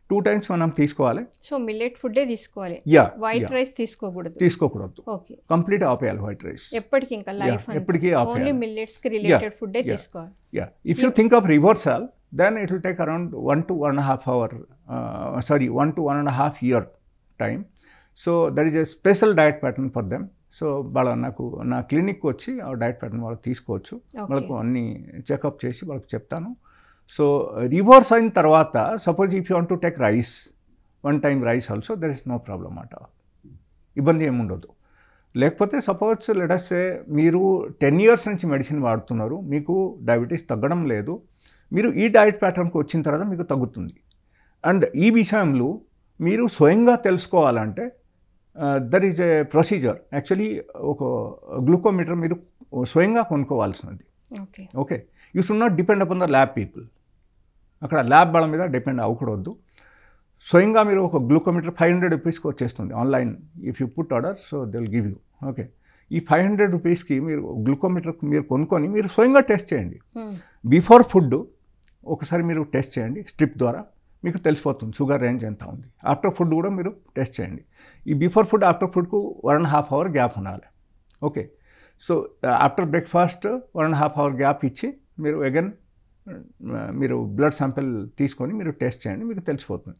2 times మనం తీసుకోవాలి. సో మిల్లెట్ ఫుడ్డే తీసుకోవాలి, వైట్ రైస్ తీసుకోకూడదు. కంప్లీట్ ఆపేయాలి వైట్ రైస్. ఎప్పటికీ ఇంకా లైఫ్ ఎప్పటికీ ఆపేయాలి. ఓన్లీ మిల్లెట్స్ కి రిలేటెడ్ ఫుడ్డే తీసుకోవాలి. If you think of reversal then it will take around 1 to 1.5 hour, 1 to 1.5 year time. So that is a special diet pattern for them. So వాళ్ళ నా క్లినిక్కి వచ్చి ఆ డయట్ ప్యాటర్న్ వాళ్ళకి తీసుకోవచ్చు. వాళ్ళకు అన్ని చెకప్ చేసి వాళ్ళకి చెప్తాను. సో రివర్స్ అయిన తర్వాత suppose if you want to take rice, 1 time rice also there is no problem అట, ఇబ్బంది ఏముండదు. లేకపోతే సపోజ్ లెటస్ సే మీరు 10 years నుంచి మెడిసిన్ వాడుతున్నారు, మీకు డయాబెటీస్ తగ్గడం లేదు, మీరు ఈ డయట్ ప్యాటర్న్కి వచ్చిన తర్వాత మీకు తగ్గుతుంది. అండ్ ఈ విషయంలో మీరు స్వయంగా తెలుసుకోవాలంటే there is a procedure. Actually ఒక గ్లూకోమీటర్ మీరు స్వయంగా కొనుక్కోవాల్సినది. Okay, you should not depend upon the lab people. అక్కడ ల్యాబ్ వాళ్ళ మీద డిపెండ్ అవ్వకూడదు. స్వయంగా మీరు ఒక గ్లూకోమీటర్ 500 rupeesకి వచ్చేస్తుంది online. If you put order so they will give you. Okay, ఈ 500 rupeesకి మీరు గ్లూకోమీటర్ మీరు కొనుక్కొని మీరు స్వయంగా టెస్ట్ చేయండి. బిఫోర్ ఫుడ్ ఒకసారి మీరు టెస్ట్ చేయండి, స్ట్రిప్ ద్వారా మీకు తెలిసిపోతుంది షుగర్ రేంజ్ ఎంత ఉంది. ఆఫ్టర్ ఫుడ్ కూడా మీరు టెస్ట్ చేయండి. ఈ బిఫోర్ ఫుడ్ ఆఫ్టర్ ఫుడ్కు 1.5 hour గ్యాప్ ఉండాలి. Okay, so after breakfast 1.5 hour gap ఇచ్చి మీరు అగైన్ మీరు బ్లడ్ శాంపిల్ తీసుకొని మీరు టెస్ట్ చేయండి, మీకు తెలిసిపోతుంది.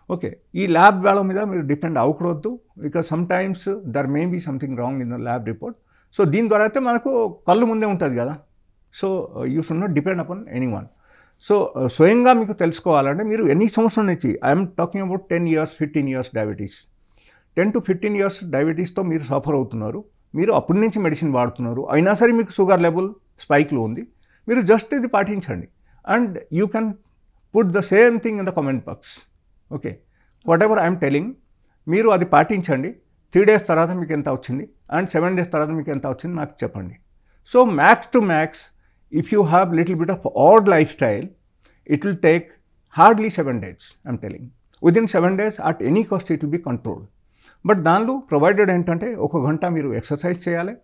ఓకే, ఈ ల్యాబ్ వాళ్ళ మీద మీరు డిపెండ్ అవ్వకూడదు. Because sometimes there may be something wrong in the lab report. So దీని ద్వారా అయితే మనకు కళ్ళు ముందే ఉంటుంది కదా. So you should not depend upon anyone. So స్వయంగా మీకు తెలుసుకోవాలంటే మీరు ఎన్ని సంవత్సరం నుంచి, I'm talking about 10 years 15 years diabetes, 10 to 15 years డయాబెటీస్తో మీరు సఫర్ అవుతున్నారు, మీరు అప్పటి నుంచి మెడిసిన్ వాడుతున్నారు, అయినా సరే మీకు షుగర్ లెవెల్ స్పైక్లో ఉంది, మీరు జస్ట్ ఇది పాటించండి. And you can put the same thing in the comment box. Okay, what ever I'm telling మీరు అది పాటించండి. 3 days తర్వాత మీకు ఎంత వచ్చింది అండ్ 7 days తర్వాత మీకు ఎంత వచ్చింది నాకు చెప్పండి. So max to max if you have little bit of odd lifestyle, it will take hardly 7 days, I'm telling. Within 7 days at any cost it will be controlled. But దానిలో ప్రొవైడెడ్ ఏంటంటే 1 గంట మీరు ఎక్సర్సైజ్ చేయాలి.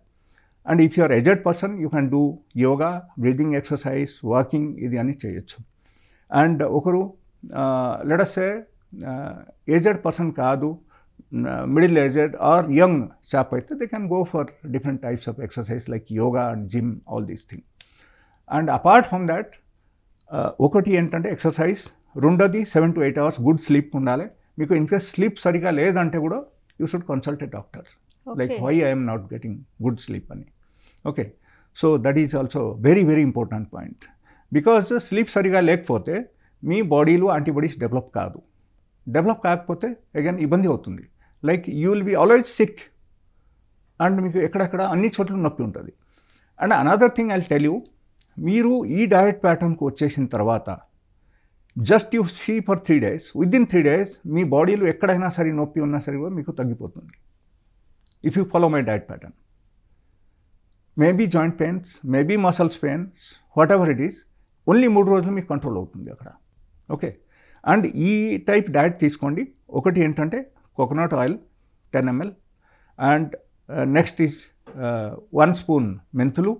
And if you're aged person you can do yoga, breathing exercise, walking, ఇది అని చేయొచ్చు. అండ్ ఒకరు let us say aged person కాదు, middle aged or young chap అయితే they can go for different types of exercise like yoga and gym, all these thing. And apart from that ఒకటి ఏంటంటే ఎక్సర్సైజ్, రెండోది 7 to 8 hours గుడ్ స్లీప్ ఉండాలి. మీకు ఇన్కేస్ స్లీప్ సరిగా లేదంటే కూడా you should consult a doctor, like why I'm not getting good sleep అని. Okay, so that is also very very important point. Because sleep సరిగా లేకపోతే మీ బాడీలో యాంటీబాడీస్ డెవలప్ కాదు. డెవలప్ కాకపోతే అగైన్ ఇబ్బంది అవుతుంది. Like you will be always sick and మీకు ఎక్కడెక్కడ అన్ని చోట్ల నొప్పి ఉంటుంది. And another thing I will tell you, మీరు ఈ డయట్ ప్యాటర్న్కి వచ్చేసిన తర్వాత just you see for 3 days, within 3 days మీ బాడీలో ఎక్కడైనా సరే నొప్పి ఉన్నా సరే కూడా మీకు తగ్గిపోతుంది. If you follow my diet pattern, maybe joint pains, maybe muscles pains, whatever it is, only 3 రోజులు మీకు కంట్రోల్ అవుతుంది అక్కడ. ఓకే, అండ్ ఈ టైప్ డయట్ తీసుకోండి. ఒకటి ఏంటంటే coconut oil 10 ml, and next is 1 spoon మెంతులు.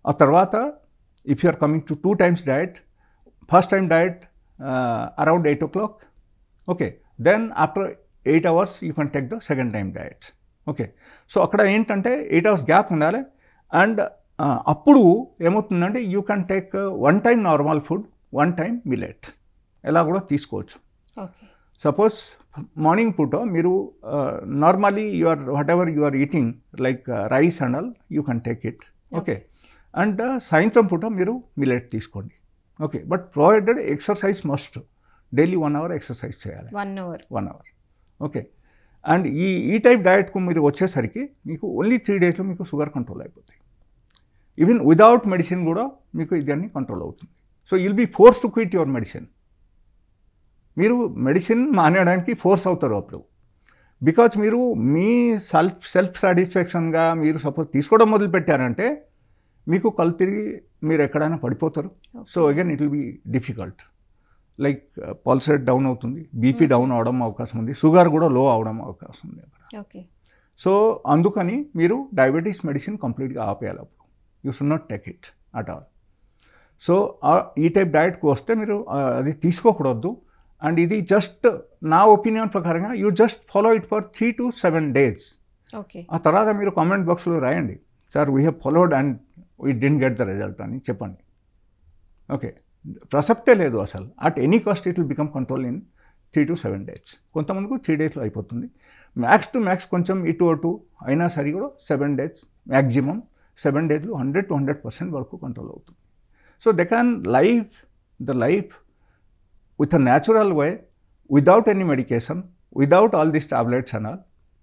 ఆ తర్వాత if you are coming to 2 times diet, first time diet around 8 o'clock. Okay, then after 8 hours you can take the second time diet. Okay, so అక్కడ ఏంటంటే 8 hours గ్యాప్ ఉండాలి. అండ్ అప్పుడు ఏమవుతుందంటే you can take 1 time normal food, 1 time millet, ఎలా కూడా తీసుకోవచ్చు. సపోజ్ మార్నింగ్ పూట మీరు normally you're whatever you are eating like rice and all you can take it. Okay, and సాయంత్రం పూట మీరు మిల్లెట్ తీసుకోండి. Okay, but provided exercise must, daily 1 hour exercise చేయాలి, 1 hour. ఓకే, అండ్ ఈ టైప్ డయట్కు మీరు వచ్చేసరికి మీకు ఓన్లీ 3 daysలో మీకు షుగర్ కంట్రోల్ అయిపోతాయి. ఈవెన్ విదౌట్ మెడిసిన్ కూడా మీకు ఇదన్నీ కంట్రోల్ అవుతుంది. So you'll be force to quit your medicine. మీరు మెడిసిన్ మానేయడానికి ఫోర్స్ అవుతారు అప్పుడు. బికాజ్ మీరు మీ సెల్ఫ్ సాటిస్ఫాక్షన్గా మీరు సపోజ్ తీసుకోవడం మొదలుపెట్టారంటే మీకు కళ్ళు తిరిగి మీరు ఎక్కడైనా పడిపోతారు. So again it will be difficult. Like pulse rate down అవుతుంది, బీపీ డౌన్ అవడం అవకాశం ఉంది, షుగర్ కూడా లో అవడం అవకాశం ఉంది అక్కడ. ఓకే. సో అందుకని మీరు డయాబెటీస్ మెడిసిన్ కంప్లీట్గా ఆపేయాలి. అప్పుడు you should not take it at all. So ఈ టైప్ డయట్కి వస్తే మీరు అది తీసుకోకూడదు. అండ్ ఇది జస్ట్ నా ఒపీనియన్ ప్రకారంగా you just follow it for 3 to 7 days. Okay. ఆ తర్వాత మీరు కామెంట్ బాక్స్లో రాయండి, sir we have followed and we didn't get the result అని చెప్పండి. ఓకే, ప్రసక్తే లేదు అసలు. At any cost it will become control in 3 to 7 days. కొంతమందికి 3 daysలో అయిపోతుంది. మ్యాక్స్ టు మ్యాక్స్ కొంచెం ఇటు అటు అయినా సరే కూడా 7 days మ్యాక్సిమం. 7 daysలో 100 to 100% వరకు కంట్రోల్ అవుతుంది. So they can the life with a natural way, without any medication, without all these tablets and all.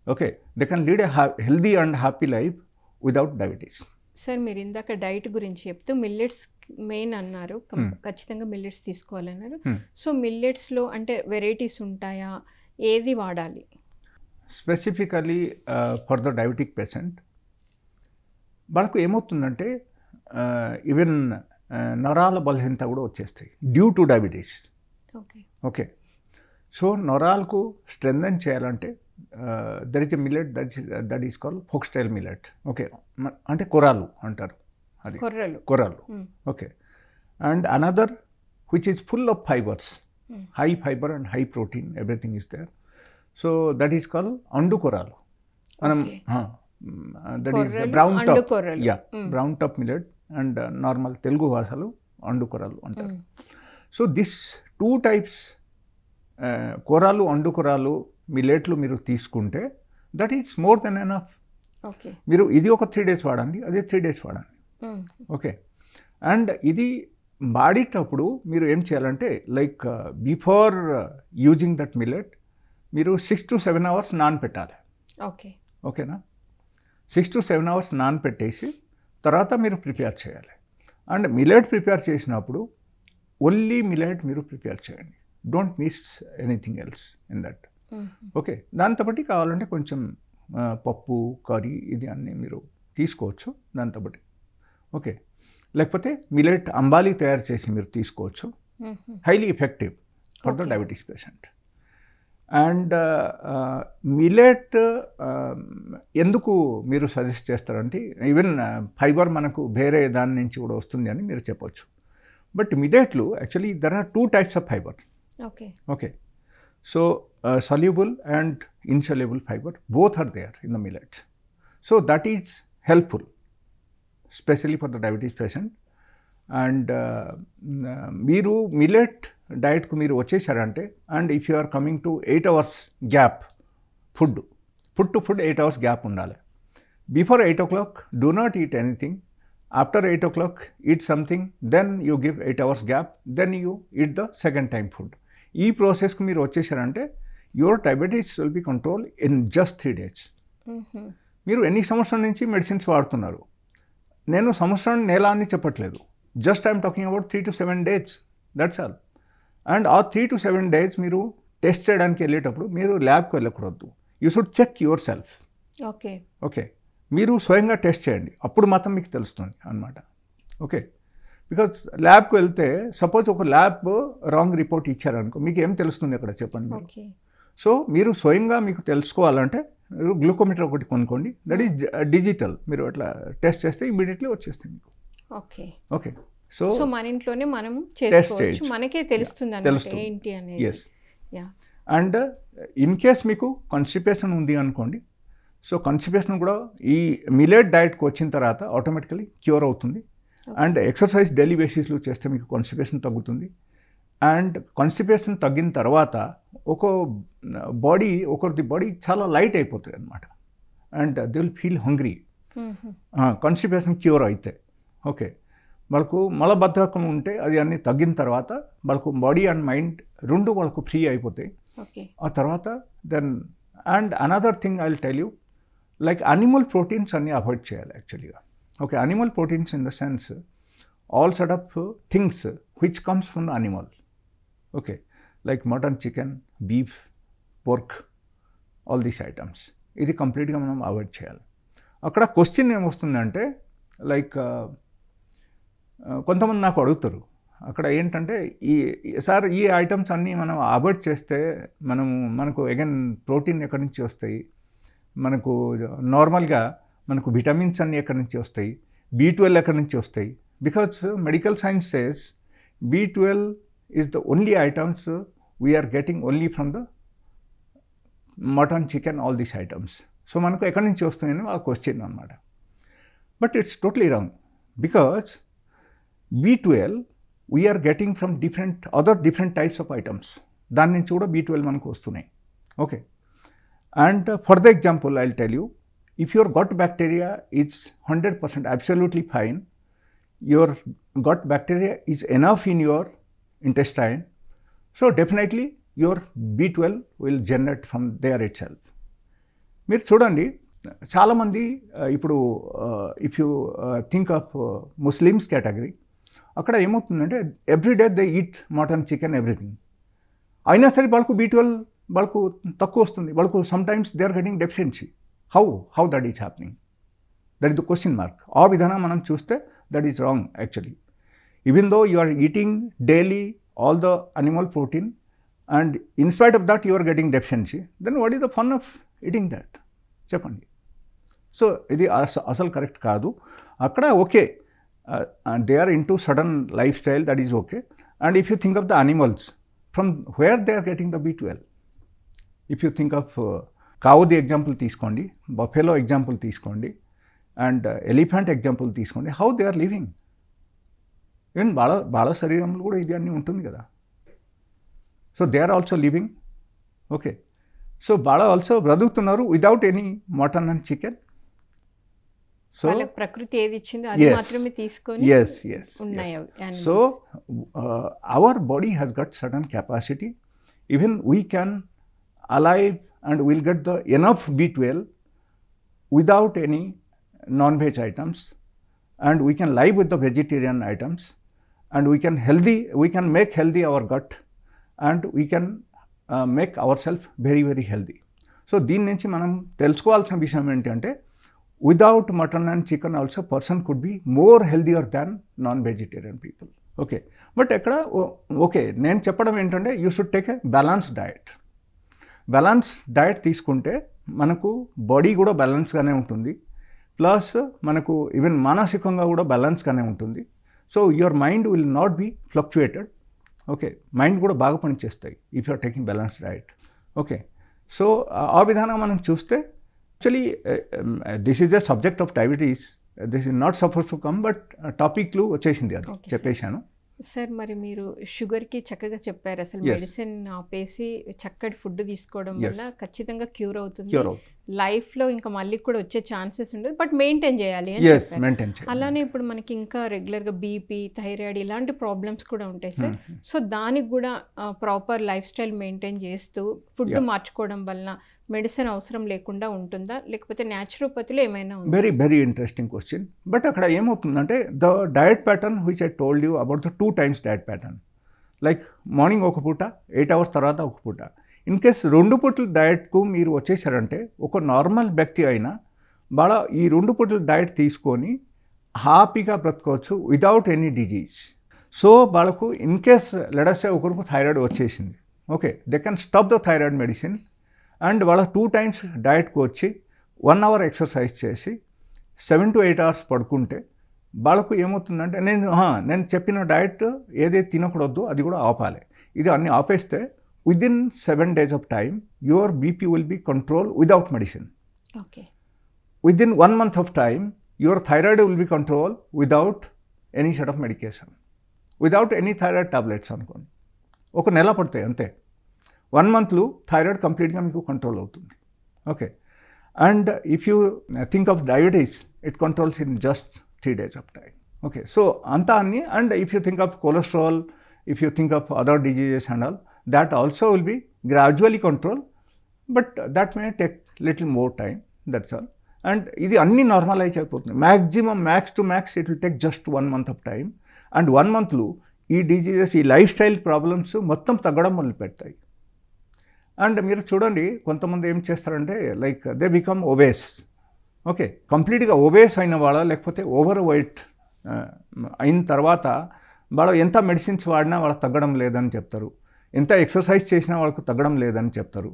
Okay, they can lead a healthy and happy life without diabetes. Sir మీరు ఇందాక డైట్ గురించి చెప్తూ మిల్లెట్స్ మెయిన్ అన్నారు, ఖచ్చితంగా మిల్లెట్స్ తీసుకోవాలన్నారు. సో మిల్లెట్స్లో అంటే వెరైటీస్ ఉంటాయా, ఏది వాడాలి? Specifically for the diabetic patient మనకు ఏమవుతుందంటే ఈవెన్ నరాల బలహీనత కూడా వచ్చేస్తాయి due to diabetes. Okay, so నరాలకు స్ట్రెంథెన్ చేయాలంటే there is a millet that is called foxtail millet. Okay, అంటే కొర్రలు అంటారు, అది కొర్రలు. Okay, and another which is full of fibres, high fibre and high protein, everything is there. So that is called అండు కొర్రలు. మనం that is brown top, brown top millet and normal Telugu భాషలో అండు కొర్రలు అంటారు. సో దిస్ 2 types కొర్రలు, అండు కొర్రలు మిల్లెట్లు మీరు తీసుకుంటే that is more than enough. Okay, మీరు ఇది ఒక 3 days వాడండి, అదే 3 days వాడండి. ఓకే, అండ్ ఇది వాడేటప్పుడు మీరు ఏం చేయాలంటే like before using that millet మీరు 6 to 7 hours నానపెట్టాలి. ఓకే, ఓకేనా, 6 to 7 hours నానపెట్టేసి తర్వాత మీరు ప్రిపేర్ చేయాలి. అండ్ మిల్లెట్ ప్రిపేర్ చేసినప్పుడు ఓన్లీ మిల్లెట్ మీరు ప్రిపేర్ చేయండి, don't miss anything else in that. Okay, దాంతో బట్టి కావాలంటే కొంచెం పప్పు, కర్రీ ఇది అన్నీ మీరు తీసుకోవచ్చు దాంతో బట్టి. ఓకే, లేకపోతే మిల్లెట్ అంబాలి తయారు చేసి మీరు తీసుకోవచ్చు, highly effective for the diabetes patient. And millet ఎందుకు మీరు సజెస్ట్ చేస్తారంటే ఈవెన్ ఫైబర్ మనకు వేరే దాని నుంచి కూడా వస్తుంది అని మీరు చెప్పొచ్చు. But milletlu actually there are 2 types of fiber. Okay. So soluble and insoluble fiber both are there in the millet. So that is helpful, especially for the diabetes patient. And మీరు మిల్లెట్ డయట్కు మీరు వచ్చేసారంటే and if you are coming to 8 hours gap, food to food 8 hours gap ఉండాలి. Before 8 o'clock do not eat anything. After 8 o'clock, eat something, then you give 8 hours gap, then you eat the second time food. ఈ ప్రాసెస్కి మీరు వచ్చేసారంటే your diabetes will be control in just 3 days. మీరు ఎన్ని సంవత్సరాల నుంచి మెడిసిన్స్ వాడుతున్నారు? నేను సంవత్సరం నెల అని చెప్పట్లేదు, just I'm talking about 3 to 7 days, that's all. And ఆ 3 to 7 days మీరు టెస్ట్ చేయడానికి వెళ్ళేటప్పుడు మీరు ల్యాబ్కి వెళ్ళకూడదు. You should check yourself. Okay, మీరు స్వయంగా టెస్ట్ చేయండి, అప్పుడు మాత్రం మీకు తెలుస్తుంది అన్నమాట. ఓకే, బికాజ్ ల్యాబ్కి వెళ్తే సపోజ్ ఒక ల్యాబ్ రాంగ్ రిపోర్ట్ ఇచ్చారనుకో మీకు ఏం తెలుస్తుంది అక్కడ చెప్పండి మీరు. సో మీరు స్వయంగా మీకు తెలుసుకోవాలంటే మీరు గ్లూకోమీటర్ ఒకటి కొనుక్కోండి, దట్ ఈజ్ డిజిటల్. మీరు అట్లా టెస్ట్ చేస్తే ఇమీడియట్లీ వచ్చేస్తుంది మీకు. ఓకే, సో మన ఇంట్లోనే మనం చేసుకోవచ్చు, మనకే తెలుస్తుంది ఏంటి అనేది. ఎస్, అండ్ ఇన్ కేస్ మీకు కాన్స్టిపేషన్ ఉంది అనుకోండి, సో కాన్స్టిపేషన్ కూడా ఈ మిల్లెట్ డయట్కి వచ్చిన తర్వాత ఆటోమేటికలీ క్యూర్ అవుతుంది. అండ్ ఎక్సర్సైజ్ డైలీ బేసిస్లో చేస్తే మీకు కాన్స్టిపేషన్ తగ్గుతుంది. అండ్ కాన్స్టిపేషన్ తగ్గిన తర్వాత ఒకరిది బాడీ చాలా లైట్ అయిపోతుంది అనమాట. And they will feel hungry constipation cure అయితే. ఓకే, వాళ్ళకు మలబద్ధకం ఉంటే అది అన్నీ తగ్గిన తర్వాత వాళ్ళకు బాడీ అండ్ మైండ్ రెండు వాళ్ళకు ఫ్రీ అయిపోతాయి. ఆ తర్వాత then and another thing I will tell you, like animal proteins అన్నీ అవాయిడ్ చేయాలి యాక్చువల్గా. Okay, animal proteins in the sense all sort of things which comes from the animal. Okay, like mutton, chicken, beef, pork, all these items ఇది కంప్లీట్గా మనం అవాయిడ్ చేయాలి. అక్కడ క్వశ్చన్ ఏమొస్తుందంటే లైక్ కొంతమంది నాకు అడుగుతారు అక్కడ ఏంటంటే సార్ ఈ ఐటమ్స్ అన్నీ మనం అవాయిడ్ చేస్తే మనకు అగైన్ ప్రోటీన్ ఎక్కడి నుంచి వస్తాయి, మనకు నార్మల్గా మనకు విటమిన్స్ అన్నీ ఎక్కడి నుంచి వస్తాయి, B12 ఎక్కడి నుంచి వస్తాయి? Because medical science says B12 is the only items we're getting only from the mutton, chicken, all these items. So మనకు ఎక్కడి నుంచి వస్తాయని వాళ్ళ క్వశ్చన్ అనమాట. But it's totally wrong. Because B12 we're getting from different types of items. దాని నుంచి కూడా B12 మనకు వస్తున్నాయి. Okay. And for the example I will tell you, if your gut bacteria is 100% absolutely fine, your gut bacteria is enough in your intestine, so definitely your B12 will generate from there itself. మీరు చూడండి చాలామంది ఇప్పుడు if you think of Muslims category, అక్కడ ఏమవుతుందంటే everyday they eat mutton, chicken, everything. అయినా సరే వాళ్ళకు B12 వాళ్ళకు తక్కువ వస్తుంది. వాళ్ళకు sometimes they are getting deficiency. How that is happening? That is the question mark. ఆ విధానం మనం చూస్తే that is wrong actually. Even though you are eating daily all the animal protein and in spite of that you are getting deficiency, then what is the fun of eating that? చెప్పండి. సో ఇది అసలు కరెక్ట్ కాదు. అక్కడ okay, they are in to sudden life style, that is okay. And if you think of the animals, from where they are getting the B12. If you think of కావుది ఎగ్జాంపుల్ తీసుకోండి, బఫెలో ఎగ్జాంపుల్ తీసుకోండి, అండ్ ఎలిఫెంట్ ఎగ్జాంపుల్ తీసుకోండి. How they are living? Even బాల శరీరంలో కూడా ఇది అన్నీ ఉంటుంది కదా. So they are also living. Okay. So బాల ఆల్సో బ్రతుకుతున్నారు without any mutton and chicken. So ప్రకృతి ఏది ఇచ్చిందో అది మాత్రమే తీసుకొని ఉన్నాయి. So our body has gut certain capacity. Even we can alive and we'll get the enough B12 without any non-veg items, and we can live with the vegetarian items, and we can make healthy our gut, and we can make ourselves very very healthy. So దీని నుంచి మనం తెలుసుకోవాల్సిన విషయం ఏంటంటే without mutton and chicken also person could be more healthier than non-vegetarian people. Okay. But ఎక్కడ ఓకే నేను చెప్పడం ఏంటంటే you should take a balanced diet. Balance diet తీసుకుంటే మనకు బాడీ కూడా బ్యాలెన్స్గానే ఉంటుంది, ప్లస్ మనకు ఈవెన్ మానసికంగా కూడా బ్యాలెన్స్గానే ఉంటుంది. So your mind will not be fluctuated. Okay. Mind కూడా బాగా పనిచేస్తాయి if you're taking balance diet. Okay. So ఆ విధానం మనం చూస్తే actually this is a subject of diabetes. This is not suppose to come, but టాపిక్లు వచ్చేసింది, అది చెప్పేశాను. సార్ మరి మీరు షుగర్కి చక్కగా చెప్పారు. అసలు మెడిసిన్ ఆపేసి చక్కటి ఫుడ్ తీసుకోవడం వల్ల ఖచ్చితంగా క్యూర్ అవుతుంది, లైఫ్లో ఇంకా మళ్ళీ కూడా వచ్చే ఛాన్సెస్ ఉండదు, బట్ మెయింటైన్ చేయాలి అని చెప్పారు. అలానే ఇప్పుడు మనకి ఇంకా రెగ్యులర్గా బీపీ, థైరాయిడ్ ఇలాంటి ప్రాబ్లమ్స్ కూడా ఉంటాయి సార్. సో దానికి కూడా ప్రాపర్ లైఫ్ స్టైల్ మెయింటైన్ చేస్తూ ఫుడ్ మార్చుకోవడం వలన మెడిసిన్ అవసరం లేకుండా ఉంటుందా, లేకపోతే న్యాచురోపతిలో ఏమైనా ఉందా? Very interesting question. బట్ అక్కడ ఏమవుతుందంటే the diet pattern which I told you about the 2 times diet pattern, like morning ఒక పూట, 8 hours తర్వాత ఒక పూట. ఇన్ కేస్ 2 పూటల డయట్కు మీరు వచ్చేసారంటే ఒక నార్మల్ వ్యక్తి అయినా బాగా ఈ 2 పూటల డయట్ తీసుకొని హ్యాపీగా బ్రతకవచ్చు విదౌట్ ఎనీ డిజీజ్. సో వాళ్ళకు ఇన్ కేస్ లెడసే ఒకరికి థైరాయిడ్ వచ్చేసింది, okay, they can stop the thyroid medicine and వాళ్ళ 2 times డయట్కి వచ్చి 1 hour ఎక్సర్సైజ్ చేసి 7 to 8 hours పడుకుంటే వాళ్ళకు ఏమవుతుందంటే నేను చెప్పిన డయట్ ఏదైతే తినకూడదు అది కూడా ఆపాలి. ఇది అన్నీ ఆపేస్తే within 7 days of time your BP will be controlled without medicine. Okay. Within 1 month of time your thyroid will be controlled without any sort of medication, without any thyroid tablets అనుకోండి. ఒక నెల పడతాయి అంతే. 1 monthలో థైరాయిడ్ కంప్లీట్గా మీకు కంట్రోల్ అవుతుంది. Okay. And if you think of diabetes it controls in just 3 days of time. Okay. So అంతా అన్ని. And if you think of cholesterol, if you think of other diseases and all, that also will be gradually controlled, but that may take little more time, that's all. And ఇది అన్ని నార్మలైజ్ అయిపోతుంది. Maximum max to max it will take just 1 month of time. And 1 monthలో ఈ డిజీజెస్, ఈ లైఫ్ స్టైల్ ప్రాబ్లమ్స్ మొత్తం తగ్గడం మొదలు పెడతాయి. అండ్ మీరు చూడండి కొంతమంది ఏం చేస్తారంటే like they become obese. Okay. కంప్లీట్గా ఒబేస్ అయిన వాళ్ళ, లేకపోతే ఓవర్ వెయిట్ అయిన తర్వాత వాళ్ళు ఎంత మెడిసిన్స్ వాడినా వాళ్ళకి తగ్గడం లేదని చెప్తారు, ఎంత ఎక్సర్సైజ్ చేసినా వాళ్ళకు తగ్గడం లేదని చెప్తారు.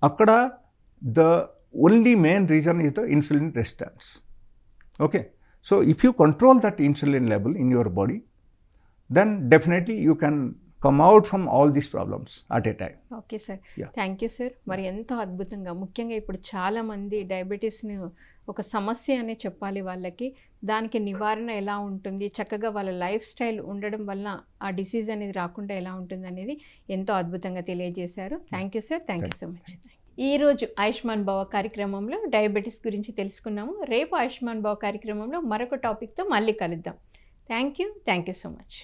అక్కడ the only main reason is the insulin resistance. Okay, so if you control that insulin level in your body, then definitely you can come out from all these problems at a time. Okay sir, thank you sir. మరి ఎంతో అద్భుతంగా, ముఖ్యంగా ఇప్పుడు చాలామంది డయాబెటీస్ని ఒక సమస్య అనే చెప్పాలి వాళ్ళకి, దానికి నివారణ ఎలా ఉంటుంది, చక్కగా వాళ్ళ లైఫ్ స్టైల్ ఉండడం వల్ల ఆ డిసీజ్ అనేది రాకుండా ఎలా ఉంటుంది అనేది ఎంతో అద్భుతంగా తెలియజేశారు. Thank you sir, thank you so much. ఈరోజు ఆయుష్మాన్ భవ కార్యక్రమంలో డయాబెటీస్ గురించి తెలుసుకున్నాము. రేపు ఆయుష్మాన్ భవ కార్యక్రమంలో మరొక టాపిక్తో మళ్ళీ కలుద్దాం. Thank you so much.